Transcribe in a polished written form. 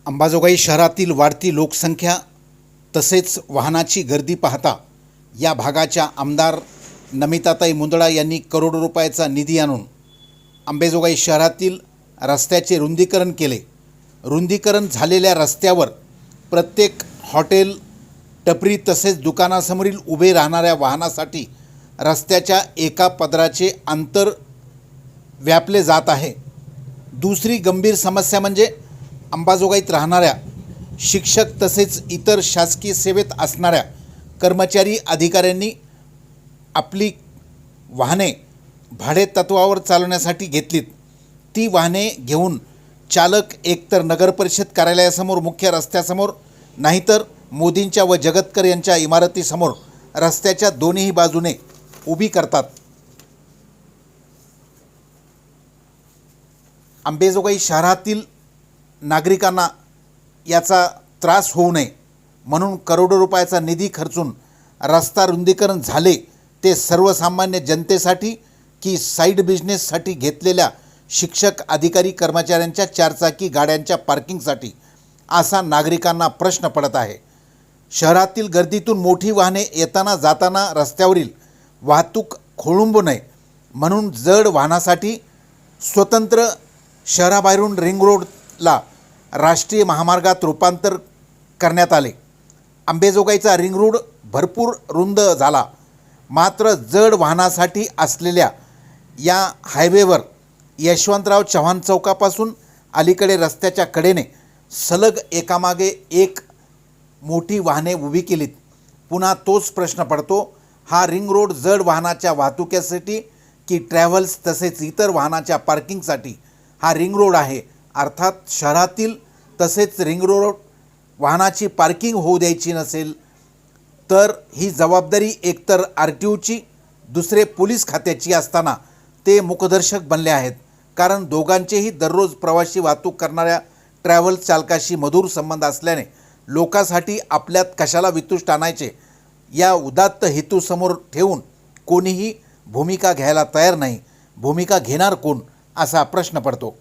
अंबाजोगाई शहरातील वाढती लोकसंख्या तसेच वाहनाची गर्दी पाहता या भागाच्या आमदार नमिताताई मुंदडा यांनी करोडो रुपयाचा निधी आणून अंबाजोगाई शहरातील रस्त्याचे रुंदीकरण केले। रुंदीकरण झालेल्या रस्त्यावर प्रत्येक हॉटेल, टपरी तसेच दुकानासमोरील उभे राहणाऱ्या वाहनासाठी रस्त्याच्या एका पदराचे अंतर व्यापले जात आहे। दुसरी गंभीर समस्या म्हणजे अंबाजोगाईत राहणाऱ्या शिक्षक तसेच इतर शासकीय सेवेत असणाऱ्या कर्मचारी अधिकाऱ्यांनी आपली वाहने भाडे तत्वावर चालवण्यासाठी घेतलीत। ती वाहने घेऊन चालक एकतर नगरपरिषद कार्यालयासमोर मुख्य रस्त्यासमोर नाहीतर मोदींच्या व जगतकर यांच्या इमारतीसमोर रस्त्याच्या दोन्ही बाजूने उभी करतात। अंबाजोगाई शहरातील नागरिकांना याचा त्रास होऊ नये म्हणून करोडो रुपयाचा निधी खर्चून रस्ता रुंदीकरण झाले ते सर्वसामान्य जनतेसाठी की साईड बिझनेससाठी घेतलेल्या शिक्षक, अधिकारी, कर्मचाऱ्यांच्या चारचाकी गाड्यांच्या पार्किंगसाठी असा नागरिकांना प्रश्न पडत आहे। शहरातील गर्दीतून मोठी वाहने येताना जाताना रस्त्यावरील वाहतूक खोळंबू नये म्हणून जड वाहनासाठी स्वतंत्र शहराबाहेरून रिंग रोडला राष्ट्रीय महामार्गात रूपांतर करण्यात आले। अंबाजोगाईचा रिंग रोड भरपूर रुंद झाला, मात्र जड वाहनासाठी असलेल्या या हायवेवर यशवंतराव चव्हाण चौकापासून अलीकडे रस्त्याच्या कडेने सलग एकामागे एक मोठी वाहने उभी केलीत। पुन्हा तोच प्रश्न पडतो, हा रिंग रोड जड वाहनाच्या वाहतुकीसाठी की ट्रॅव्हल्स तसेच इतर वाहनाच्या पार्किंगसाठी हा रिंग रोड आहे। अर्थात शहरातील तसेच रिंग रोड वाहनाची पार्किंग होऊ द्यायची नसेल तर ही जबाबदारी एकतर RTOची दुसरे पोलीस खात्याची असताना ते मुखदर्शक बनले आहेत। कारण दोघांचेही दररोज प्रवासी वाहतूक करणाऱ्या ट्रॅव्हल चालकाशी मधुर संबंध असल्याने लोकांसाठी आपल्यात कशाला वितुष्ट आणायचे या उदात्त हेतूसमोर ठेवून कोणीही भूमिका घ्यायला तयार नाही। भूमिका घेणार कोण असा प्रश्न पडतो।